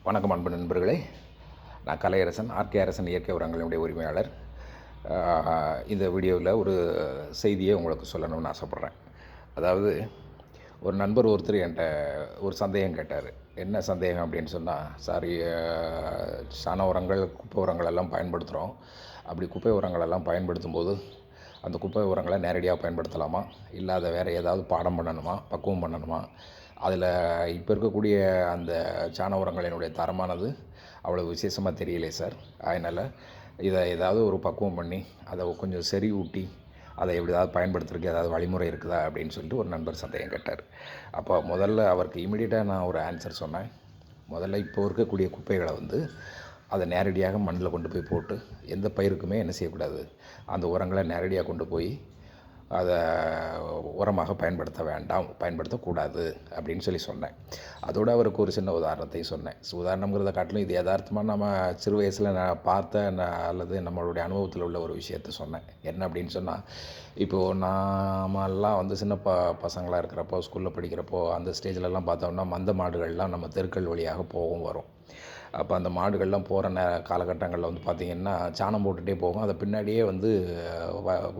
வணக்கம் அன்பு நண்பர்களே. நான் கலையரசன், ஆர்கே அரசன் இயற்கை உரங்களினுடைய உரிமையாளர். இந்த வீடியோவில் ஒரு செய்தியை உங்களுக்கு சொல்லணும்னு ஆசைப்பட்றேன். அதாவது ஒரு நண்பர் ஒருத்தர் என்கிட்ட ஒரு சந்தேகம் கேட்டார். என்ன சந்தேகம் அப்படின்னு சொன்னால், சார் சாண உரங்கள், குப்பை உரங்கள் எல்லாம் பயன்படுத்துகிறோம். அப்படி குப்பை உரங்கள் எல்லாம் பயன்படுத்தும் போது அந்த குப்பை உரங்களை நேரடியாக பயன்படுத்தலாமா, இல்லை அதை வேறு ஏதாவது பாடம் பண்ணணுமா, பக்குவம் பண்ணணுமா, அதில் இப்போ இருக்கக்கூடிய அந்த சாண உரங்களினுடைய தரமானது அவ்வளோ விசேஷமாக தெரியலையே சார். அதனால் இதை ஏதாவது ஒரு பக்குவம் பண்ணி அதை கொஞ்சம் செறிவூட்டி அதை எப்படியாவது பயன்படுத்துறதுக்கு ஏதாவது வழிமுறை இருக்குதா அப்படின்னு சொல்லிட்டு ஒரு நண்பர் சந்தேகம் கேட்டார். அப்போ முதல்ல அவருக்கு இமீடியட்டாக நான் ஒரு ஆன்சர் சொன்னேன். முதல்ல இப்போ இருக்கக்கூடிய குப்பைகளை அதை நேரடியாக மண்ணில் கொண்டு போய் போட்டு எந்த பயிருக்குமே என்ன செய்யக்கூடாது, அந்த உரங்களை நேரடியாக கொண்டு போய் அதை உரமாக பயன்படுத்தக்கூடாது அப்படின்னு சொல்லி சொன்னேன். அதோடு அவருக்கு ஒரு சின்ன உதாரணத்தையும் சொன்னேன். உதாரணங்கிறத காட்டிலும் இது யதார்த்தமாக நம்ம சிறு வயசில் நான் பார்த்த அல்லது நம்மளுடைய அனுபவத்தில் உள்ள ஒரு விஷயத்தை சொன்னேன். என்ன அப்படின்னு சொன்னால், இப்போது நாமெல்லாம் சின்ன பசங்களாக இருக்கிறப்போ, ஸ்கூலில் படிக்கிறப்போ அந்த ஸ்டேஜிலலாம் பார்த்தோம்னா மந்த மாடுகள்லாம் நம்ம தெருக்கள் வழியாக போகவும் வரும். அப்போ அந்த மாடுகள்லாம் போகிற காலகட்டங்களில் பார்த்திங்கன்னா சாணம் போட்டுகிட்டே போகும். அதை பின்னாடியே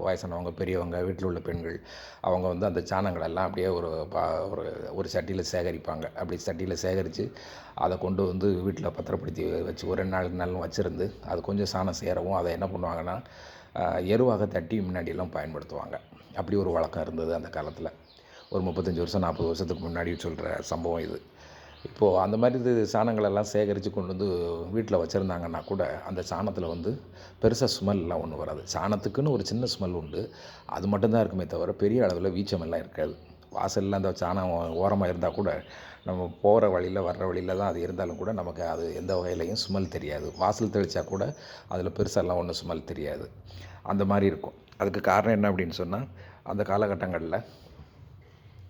வயசானவங்க, பெரியவங்க, வீட்டில் உள்ள பெண்கள் அவங்க அந்த சாணங்களெல்லாம் அப்படியே ஒரு சட்டியில் சேகரிப்பாங்க. அப்படி சட்டியில் சேகரித்து அதை கொண்டு வீட்டில் பத்திரப்படுத்தி வச்சு ஒரு 2 நாள் வச்சுருந்து அது கொஞ்சம் சாணம் சேரவும் அதை என்ன பண்ணுவாங்கன்னா எருவாக தட்டி முன்னாடியெல்லாம் பயன்படுத்துவாங்க. அப்படி ஒரு வழக்கம் இருந்தது அந்த காலத்தில். ஒரு 35 வருஷம் 40 வருஷத்துக்கு முன்னாடி சொல்கிற சம்பவம் இது. இப்போது அந்த மாதிரி சாணங்களெல்லாம் சேகரித்து கொண்டு வீட்டில் வச்சுருந்தாங்கன்னா கூட அந்த சாணத்தில் பெருசாக ஸ்மெல்லாம் ஒன்றும் வராது. சாணத்துக்குன்னு ஒரு சின்ன ஸ்மெல் உண்டு. அது மட்டும்தான் இருக்குமே தவிர பெரிய அளவில் வீச்சமெல்லாம் இருக்காது. வாசலில் அந்த சாணம் ஓரமாக இருந்தால் கூட நம்ம போகிற வழியில் வர்ற வழியில் தான் அது இருந்தாலும் கூட நமக்கு அது எந்த வகையிலையும் ஸ்மெல் தெரியாது. வாசல் தெளித்தா கூட அதில் பெருசாலாம் ஒன்றும் ஸ்மெல் தெரியாது. அந்த மாதிரி இருக்கும். அதுக்கு காரணம் என்ன அப்படின்னு சொன்னால், அந்த காலகட்டங்களில்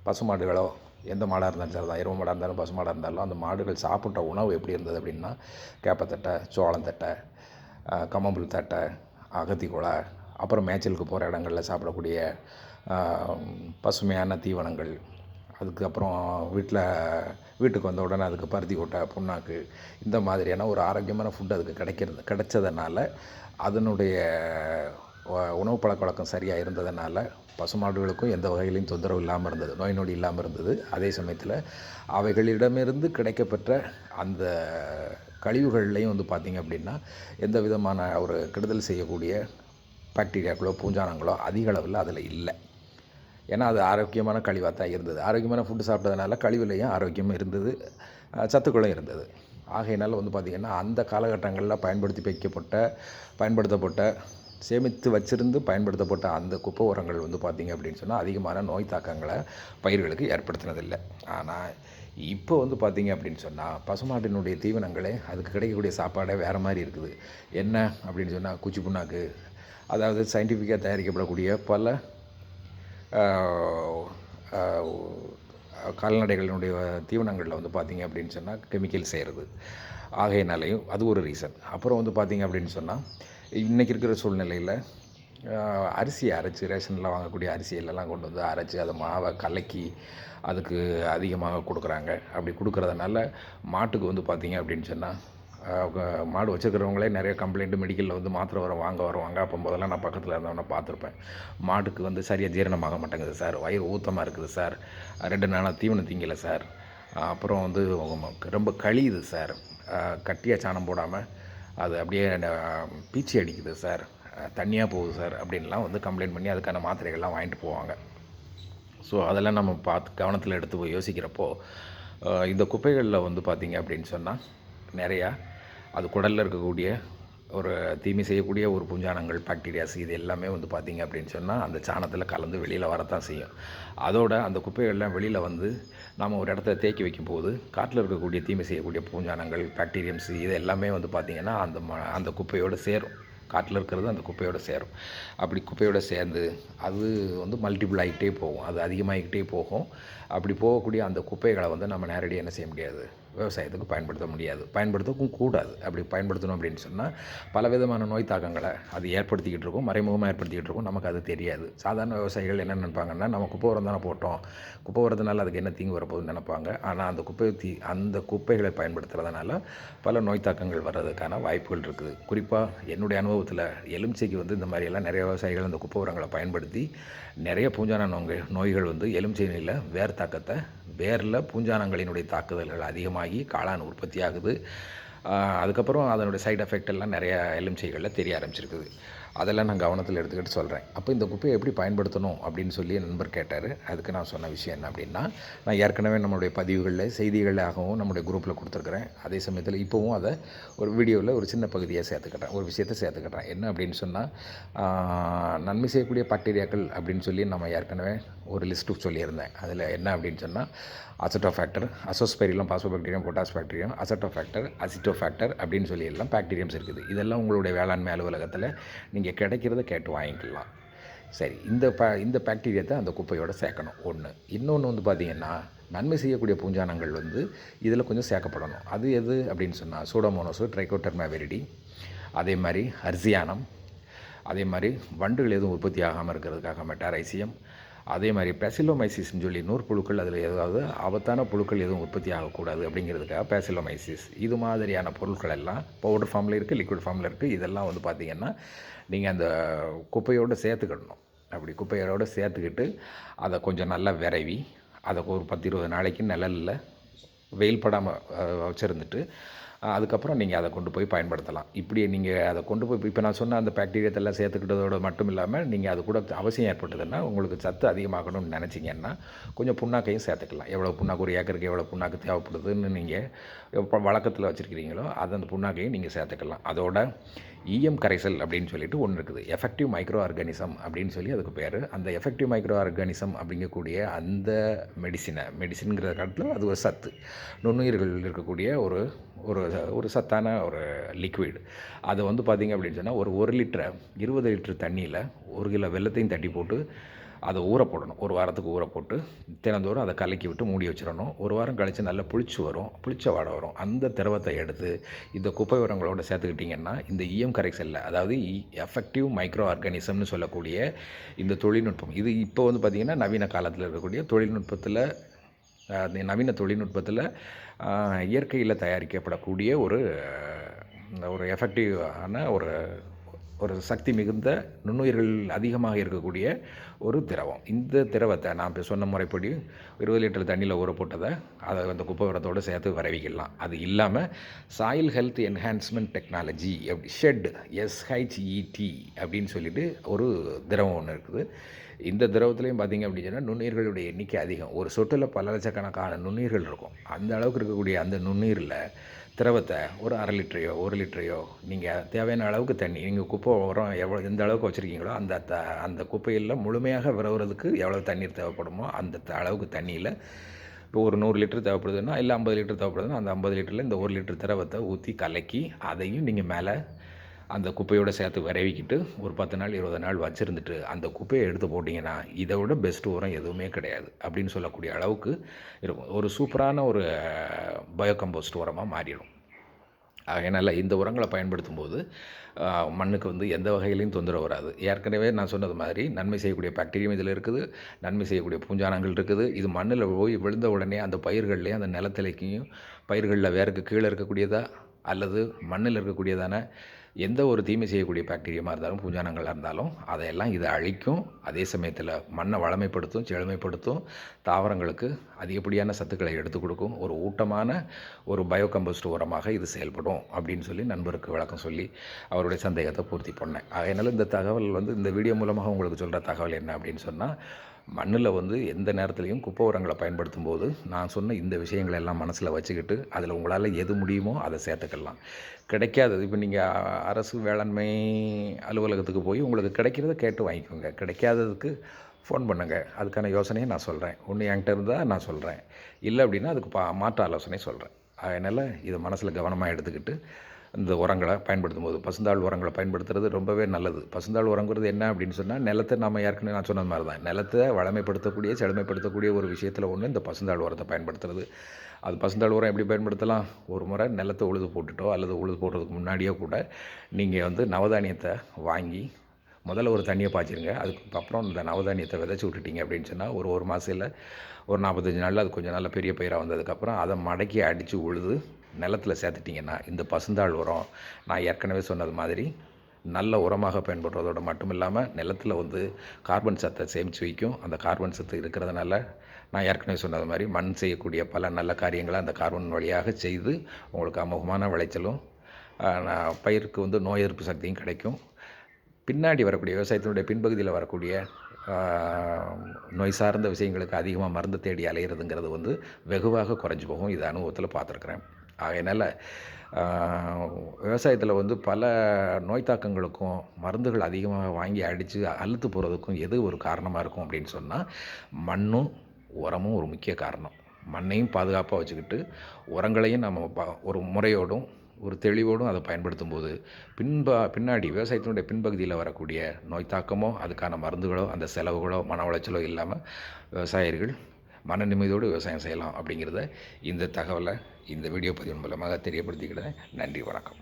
பசுமாடுகளோ எந்த மாடாக இருந்தாலும் சரி தான், எருமை மாடாக இருந்தாலும் பசு மாடாக இருந்தாலும் அந்த மாடுகள் சாப்பிட்ட உணவு எப்படி இருந்தது அப்படின்னா, கேப்பத்தட்டை, சோளந்தட்டை, கம்மம்புல் தட்டை, அகத்திக்குழை, அப்புறம் மேய்ச்சலுக்கு போகிற இடங்களில் சாப்பிடக்கூடிய பசுமையான தீவனங்கள், அதுக்கப்புறம் வீட்டுக்கு வந்த உடனே அதுக்கு பருத்தி கொட்டை, புண்ணாக்கு, இந்த மாதிரியான ஒரு ஆரோக்கியமான ஃபுட் அதுக்கு கிடைச்சதுனால அதனுடைய உணவு பழக்கவழக்கம் சரியாக இருந்ததுனால பசுமாடுகளுக்கும் எந்த வகையிலையும் தொந்தரவு இல்லாமல் இருந்தது, நோய் நொடி இல்லாமல் இருந்தது. அதே சமயத்தில் அவைகளிடமிருந்து கிடைக்கப்பெற்ற அந்த கழிவுகள்லையும் பார்த்திங்க அப்படின்னா எந்த விதமான ஒரு கெடுதல் செய்யக்கூடிய பாக்டீரியாக்களோ பூஞ்சானங்களோ அதிக அளவில் அதில் இல்லை. ஏன்னா அது ஆரோக்கியமான கழிவாக தான் இருந்தது. ஆரோக்கியமான ஃபுட்டு சாப்பிட்டதுனால கழிவுலையும் ஆரோக்கியமும் இருந்தது, சத்துக்களும் இருந்தது. ஆகையினால் பார்த்திங்கன்னா அந்த காலகட்டங்களில் பயன்படுத்தப்பட்ட சேமித்து வச்சிருந்து பயன்படுத்தப்பட்ட அந்த குப்பை உரங்கள் பார்த்திங்க அப்படின்னு சொன்னால் அதிகமான நோய் தாக்கங்களை பயிர்களுக்கு ஏற்படுத்தினதில்லை. ஆனால் இப்போ பார்த்திங்க அப்படின்னு சொன்னால் பசுமாட்டினுடைய தீவனங்களே அதுக்கு கிடைக்கக்கூடிய சாப்பாடே வேறு மாதிரி இருக்குது. என்ன அப்படின்னு சொன்னால் குச்சி புண்ணாக்கு, அதாவது சயின்டிஃபிக்காக தயாரிக்கப்படக்கூடிய பல கால்நடைகளினுடைய தீவனங்களில் பார்த்திங்க அப்படின்னு சொன்னால் கெமிக்கல் செய்கிறது. ஆகையினாலையும் அது ஒரு ரீசன். அப்புறம் பார்த்திங்க அப்படின்னு சொன்னால் இன்றைக்கி இருக்கிற சூழ்நிலையில் அரிசியை அரைச்சி, ரேஷனில் வாங்கக்கூடிய அரிசியிலலாம் கொண்டு அரைச்சி அதை மாவை கலக்கி அதுக்கு அதிகமாக கொடுக்குறாங்க. அப்படி கொடுக்குறதுனால மாட்டுக்கு பார்த்திங்க அப்படின்னு சொன்னால் மாடு வச்சுருக்கிறவங்களே நிறைய கம்ப்ளைண்ட்டு மெடிக்கலில் மாத்திரை வருவாங்க. அப்போ முதல்ல நான் பக்கத்தில் இருந்தவொன்னே பார்த்துருப்பேன். மாட்டுக்கு சரியாக ஜீரணமாக மாட்டேங்குது சார், வயிறு ஊத்தமாக இருக்குது சார், 2 நாளாக தீவனம் திங்கலை சார், அப்புறம் ரொம்ப கழியுது சார், கட்டியாக சாணம் போடாமல் அது அப்படியே பீச்சி அடிக்குது சார், தண்ணியாக போகுது சார் அப்படின்லாம் கம்ப்ளைண்ட் பண்ணி அதுக்கான மாத்திரைகள்லாம் வாங்கிட்டு போவாங்க. ஸோ அதெல்லாம் நம்ம கவனத்தில் எடுத்து போய் யோசிக்கிறப்போ இந்த குப்பைகளில் பார்த்திங்க அப்படின்னு சொன்னால் நிறையா அது குடலில் இருக்கக்கூடிய ஒரு தீமை செய்யக்கூடிய ஒரு பூஞ்சானங்கள், பாக்டீரியாஸ், இது எல்லாமே பார்த்திங்க அப்படின்னு சொன்னால் அந்த சாணத்தில் கலந்து வெளியில் வரத்தான் செய்யும். அதோட அந்த குப்பைகள்லாம் வெளியில் நாம் ஒரு இடத்த தேக்கி வைக்கும்போது காட்டில் இருக்கக்கூடிய தீமை செய்யக்கூடிய பூஞ்சானங்கள், பாக்டீரியம்ஸ், இது எல்லாமே பார்த்திங்கன்னா அந்த குப்பையோடு சேரும். காட்டில் இருக்கிறது அந்த குப்பையோடு சேரும். அப்படி குப்பையோடு சேர்ந்து அது மல்டிபிள் ஆகிக்கிட்டே போகும், அது அதிகமாகிக்கிட்டே போகும். அப்படி போகக்கூடிய அந்த குப்பைகளை நம்ம நேரடியாக என்ன செய்ய முடியாது, விவசாயத்துக்கு பயன்படுத்த முடியாது, பயன்படுத்தவும் கூடாது. அப்படி பயன்படுத்தணும் அப்படின்னு சொன்னால் பலவிதமான நோய் தாக்கங்களை அது ஏற்படுத்திக்கிட்டு இருக்கும், மறைமுகமாக ஏற்படுத்திக்கிட்டு இருக்கும். நமக்கு அது தெரியாது. சாதாரண விவசாயிகள் என்ன நினைப்பாங்கன்னா, நம்ம குப்பை உரம் தானே போட்டோம், குப்பை உரத்தினால அதுக்கு என்ன தீங்கு வரப்போகுதுன்னு நினைப்பாங்க. ஆனால் அந்த குப்பைகளை பயன்படுத்துறதுனால பல நோய் தாக்கங்கள் வர்றதுக்கான வாய்ப்புகள் இருக்குது. குறிப்பாக என்னுடைய அனுபவத்தில் எலுமிச்சைக்கு வந்து இந்த மாதிரியெல்லாம் நிறைய விவசாயிகள் அந்த குப்பை உரங்களை பயன்படுத்தி நிறைய பூஞ்சான நோய்கள் வந்து எலுமிச்சை நெல்லில் வேர் தாக்கத்தை, வேரில் பூஞ்சானங்களினுடைய தாக்குதல்கள் அதிகமாகி காளான் உற்பத்தி ஆகுது. அதுக்கப்புறம் அதனுடைய சைடு எஃபெக்ட் எல்லாம் நிறையா எலுமிச்சைகளில் தெரிய ஆரம்பிச்சிருக்குது. அதெல்லாம் நான் கவனத்தில் எடுத்துக்கிட்டு சொல்கிறேன். அப்போ இந்த குப்பையை எப்படி பயன்படுத்தணும் அப்படின்னு சொல்லி என் நண்பர் கேட்டார். அதுக்கு நான் சொன்ன விஷயம் என்ன அப்படின்னா, நான் ஏற்கனவே நம்மளுடைய பதிவுகளில் செய்திகளாகவும் நம்முடைய குரூப்பில் கொடுத்துருக்குறேன். அதே சமயத்தில் இப்போவும் அதை ஒரு வீடியோவில் ஒரு சின்ன பகுதியாக சேர்த்துக்கிட்டேன், ஒரு விஷயத்தை சேர்த்துக்கிட்டேன். என்ன அப்படின்னு சொன்னால், நன்மை செய்யக்கூடிய பாக்டீரியாக்கள் அப்படின்னு சொல்லி நம்ம ஏற்கனவே ஒரு லிஸ்ட்டு சொல்லியிருந்தேன். அதில் என்ன அப்படின்னு சொன்னால், அசட்டோஃபேக்டர், அசோஸ்பெரிலம், பாஸ்போபாக்டீரியம், பொட்டாஸ்பாக்டீரியம், அசட்டோஃபேக்டர், அசிட்டோஃபேக்டர் அப்படின்னு சொல்லி எல்லாம் பாக்டீரியம்ஸ் இருக்குது. இதெல்லாம் உங்களுடைய வேளாண்மை அலுவலகத்தில் நீங்கள் கிடைக்கிறத கேட்டு வாங்கிக்கலாம். சரி, இந்த பாக்டீரியாத்தை அந்த குப்பையோடு சேர்க்கணும். ஒன்று. இன்னொன்று வந்து பார்த்திங்கன்னா, நன்மை செய்யக்கூடிய பூஞ்சானங்கள் வந்து இதில் கொஞ்சம் சேர்க்கப்படணும். அது எது அப்படின்னு சொன்னால், சூடோமோனோஸ், ட்ரைகோடெர்மா விரிடி, அதே மாதிரி அர்சியானம், அதே மாதிரி வண்டுகள் எதுவும் உற்பத்தி ஆகாமல் இருக்கிறதுக்காக மெட்டாரைசியம், அதே மாதிரி பேசிலோமைசிஸ்ன்னு சொல்லி நூறு புழுக்கள், அதில் ஏதாவது ஆபத்தான புழுக்கள் எதுவும் உற்பத்தி ஆகக்கூடாது அப்படிங்கிறதுக்காக பேசிலோமைசிஸ். இது மாதிரியான பொருட்கள் எல்லாம் பவுடர் ஃபார்மில் இருக்குது, லிக்விட் ஃபார்மில் இருக்குது. இதெல்லாம் வந்து பார்த்திங்கன்னா நீங்கள் அந்த குப்பையோடு சேர்த்துக்கிடணும். அப்படி குப்பையோடு சேர்த்துக்கிட்டு அதை கொஞ்சம் நல்லா விரைவி அதை ஒரு 10-20 நாளைக்கு நிழலில் வெயில் படாமல் வச்சுருந்துட்டு அதுக்கப்புறம் நீங்கள் அதை கொண்டு போய் பயன்படுத்தலாம். இப்படி நீங்கள் அதை கொண்டு போய் இப்போ நான் சொன்ன அந்த பாக்டீரியாத்தெல்லாம் சேர்த்துக்கிட்டதோடு மட்டும் இல்லாமல், நீங்கள் அது கூட அவசியம் ஏற்பட்டதுன்னா, உங்களுக்கு சத்து அதிகமாகணும்னு நினச்சிங்கன்னா கொஞ்சம் புண்ணாக்கையும் சேர்த்துக்கலாம். எவ்வளோ புண்ணாக்கு, ஒரு ஏக்கருக்கு எவ்வளோ புண்ணாக்கு தேவைப்படுதுன்னு நீங்கள் இப்போ வழக்கத்தில் வச்சுருக்கிறீங்களோ அது அந்த புண்ணாக்கையும் நீங்கள் சேர்த்துக்கலாம். அதோட ஈயம் கரைசல் அப்படின்னு சொல்லிட்டு ஒன்று இருக்குது, எஃபெக்டிவ் மைக்ரோ ஆர்கானிசம் அப்படின்னு சொல்லி அதுக்கு பேர். அந்த எஃபெக்டிவ் மைக்ரோ ஆர்கானிசம் அப்படிங்கக்கூடிய அந்த மெடிசின்ங்கிற காலத்தில் அது ஒரு சத்து, நுண்ணுயிர்கள் இருக்கக்கூடிய ஒரு ஒரு ஒரு சத்தான ஒரு லிக்விட். அதை வந்து பார்த்திங்க அப்படின்னு சொன்னால், ஒரு லிட்டரை 20 லிட்டர் தண்ணியில் 1 கிலோ வெல்லத்தையும் தட்டி போட்டு அதை ஊற போடணும். ஒரு வாரத்துக்கு ஊற போட்டு தினந்தோறும் அதை கலக்கி விட்டு மூடி வச்சிடணும். ஒரு வாரம் கழித்து நல்லா புளிச்ச வாடை வரும். அந்த திரவத்தை எடுத்து இந்த குப்பை உரங்களோடு சேர்த்துக்கிட்டிங்கன்னா, இந்த ஈயம் கரைசலில், அதாவது எஃபெக்டிவ் மைக்ரோ ஆர்கானிசம்னு சொல்லக்கூடிய இந்த தொழில்நுட்பம், இது இப்போ வந்து பார்த்திங்கன்னா நவீன காலத்தில் இருக்கக்கூடிய நவீன தொழில்நுட்பத்தில் இயற்கையில் தயாரிக்கப்படக்கூடிய ஒரு எஃபெக்டிவான ஒரு சக்தி மிகுந்த நுண்ணுயிர்கள் அதிகமாக இருக்கக்கூடிய ஒரு திரவம். இந்த திரவத்தை நான் இப்போ சொன்ன முறைப்படி 20 லிட்டர் தண்ணியில் ஊற போட்டதை அதை அந்த குப்பை உரத்தோடு சேர்த்து விரைவிக்கலாம். அது இல்லாமல் soil health enhancement technology SHET அப்படின்னு சொல்லிட்டு ஒரு திரவம் ஒன்று இருக்குது. இந்த திரவத்துலேயும் பார்த்திங்க அப்படின்னு சொன்னால் நுண்ணுயிர்களுடைய எண்ணிக்கை அதிகம். ஒரு சொட்டில் பல லட்சக்கணக்கான நுண்ணுயிர்கள் இருக்கும். அந்த அளவுக்கு இருக்கக்கூடிய அந்த நுண்ணுயிரில் திரவத்தை ஒரு 1/2 லிட்டரையோ 1 லிட்டரையோ நீங்கள் தேவையான அளவுக்கு தண்ணி, நீங்கள் குப்பை உரம் எந்த அளவுக்கு வச்சுருக்கீங்களோ அந்த குப்பையில் முழுமையாக விரவுறதுக்கு எவ்வளோ தண்ணீர் தேவைப்படுமோ அந்த அளவுக்கு தண்ணியில், இப்போ ஒரு 100 லிட்டர் தேவைப்படுதுன்னா, இல்லை 50 லிட்டர் தேவைப்படுதுன்னா, அந்த 50 லிட்டரில் இந்த 1 லிட்டர் திரவத்தை ஊற்றி கலக்கி அதையும் நீங்கள் மேலே அந்த குப்பையோடு சேர்த்து விரைவிக்கிட்டு ஒரு 10 நாள் 20 நாள் வச்சுருந்துட்டு அந்த குப்பையை எடுத்து போட்டிங்கன்னா, இதை விட பெஸ்ட்டு உரம் எதுவுமே கிடையாது அப்படின்னு சொல்லக்கூடிய அளவுக்கு இருக்கும். ஒரு சூப்பரான ஒரு பயோகம்போஸ்ட் உரமாக மாறிடும். அதனால் இந்த உரங்களை பயன்படுத்தும் போது மண்ணுக்கு வந்து எந்த வகையிலையும் தொந்தரவு வராது. ஏற்கனவே நான் சொன்னது மாதிரி நன்மை செய்யக்கூடிய பாக்டீரியம் இதில் இருக்குது, நன்மை செய்யக்கூடிய பூஞ்சானங்கள் இருக்குது. இது மண்ணில் போய் விழுந்த உடனே அந்த பயிர்கள்லேயும் அந்த நிலத்திலையும் பயிர்களில் வேருக்கு கீழே இருக்கக்கூடியதா அல்லது மண்ணில் இருக்கக்கூடியதான எந்த ஒரு தீமை செய்யக்கூடிய பாக்டீரியாவாக இருந்தாலும், பூஞ்சானங்களாக இருந்தாலும் அதையெல்லாம் இது அழிக்கும். அதே சமயத்தில் மண்ணை வளமைப்படுத்தும், செழுமைப்படுத்தும், தாவரங்களுக்கு அதிகப்படியான சத்துக்களை எடுத்து கொடுக்கும். ஒரு ஊட்டமான ஒரு பயோகம்போஸ்ட் உரமாக இது செயல்படும் அப்படின்னு சொல்லி நண்பருக்கு விளக்கம் சொல்லி அவருடைய சந்தேகத்தை பூர்த்தி பண்ணேன். அதனால் இந்த தகவல் வந்து இந்த வீடியோ மூலமாக உங்களுக்கு சொல்கிற தகவல் என்ன அப்படின்னு சொன்னால், மண்ணில் வந்து எந்த நேரத்துலையும் குப்பை உரங்களை பயன்படுத்தும் போது நான் சொன்ன இந்த விஷயங்களை எல்லாம் மனசில் வச்சுக்கிட்டு அதில் உங்களால் எது முடியுமோ அதை சேர்த்துக்கலாம். கிடைக்காதது, இப்போ நீங்கள் அரசு வேளாண்மை அலுவலகத்துக்கு போய் உங்களுக்கு கிடைக்கிறத கேட்டு வாங்கிக்கோங்க. கிடைக்காததுக்கு ஃபோன் பண்ணுங்கள். அதுக்கான யோசனையை நான் சொல்கிறேன். ஒன்று என்கிட்ட இருந்தால் நான் சொல்கிறேன், இல்லை அப்படின்னா அதுக்கு மாற்று ஆலோசனை சொல்கிறேன். அதனால் இதை மனசில் கவனமாக எடுத்துக்கிட்டு இந்த உரங்களை பயன்படுத்தும் போது பசுந்தாள் உரங்களை பயன்படுத்துறது ரொம்பவே நல்லது. பசுந்தாள் உரங்கிறது என்ன அப்படின்னு சொன்னால், நிலத்தை நம்ம ஏற்கனவே நான் சொன்னது மாதிரி தான், நிலத்தை வளமைப்படுத்தக்கூடிய செழுமைப்படுத்தக்கூடிய ஒரு விஷயத்தில் ஒன்று இந்த பசுந்தாள் உரத்தை பயன்படுத்துறது. அது பசுந்தாள் உரம் எப்படி பயன்படுத்தலாம்? ஒரு முறை நிலத்தை உழுது போட்டுட்டோ அல்லது உழுது போடுறதுக்கு முன்னாடியோ கூட நீங்கள் நவதானியத்தை வாங்கி முதல்ல ஒரு தண்ணியை பாய்ச்சிருங்க. அதுக்கப்புறம் இந்த நவதானியத்தை விதைச்சி விட்டுட்டீங்க அப்படின்னு சொன்னால் ஒரு மாதம் இல்லை, ஒரு 45 நாளில் அது கொஞ்சம் நல்ல பெரிய பயிராக வந்ததுக்கப்புறம் அதை மடக்கி அடித்து உழுது நிலத்தில் சேர்த்துட்டிங்கன்னா இந்த பசுந்தாள் உரம் நான் ஏற்கனவே சொன்னது மாதிரி நல்ல உரமாக பயன்படுறதோடு மட்டும் இல்லாமல் நிலத்தில் கார்பன் சத்தை சேமித்து வைக்கும். அந்த கார்பன் சத்து இருக்கிறதுனால நான் ஏற்கனவே சொன்னது மாதிரி மண் செய்யக்கூடிய பல நல்ல காரியங்களை அந்த கார்பன் வழியாக செய்து உங்களுக்கு அமோகமான விளைச்சலும் பயிருக்கு நோய் எதிர்ப்பு சக்தியும் கிடைக்கும். பின்னாடி வரக்கூடிய விவசாயத்தினுடைய பின்பகுதியில் வரக்கூடிய நோய் சார்ந்த விஷயங்களுக்கு அதிகமாக மருந்து தேடி அலையிறதுங்கிறது வெகுவாக குறைஞ்சி போகும். இது அனுபவத்தில் பார்த்துருக்குறேன். ஆகையினால் விவசாயத்தில் பல நோய் தாக்கங்களுக்கும் மருந்துகள் அதிகமாக வாங்கி அடித்து அழுத்து போகிறதுக்கும் எது ஒரு காரணமாக இருக்கும் அப்படின்னு சொன்னால், மண்ணும் உரமும் ஒரு முக்கிய காரணம். மண்ணையும் பாதுகாப்பாக வச்சுக்கிட்டு உரங்களையும் நம்ம ஒரு முறையோடும் ஒரு தெளிவோடும் அதை பயன்படுத்தும் போது பின்னாடி விவசாயத்தினுடைய பின்பகுதியில் வரக்கூடிய நோய் தாக்கமோ அதுக்கான மருந்துகளோ அந்த செலவுகளோ மன உளைச்சலோ இல்லாமல் விவசாயிகள் மன நிம்மதியோடு விவசாயம் செய்யலாம் அப்படிங்கிறத இந்த தகவலை இந்த வீடியோ பதிவு மூலமாக தெரியப்படுத்திக்கிறேன். நன்றி, வணக்கம்.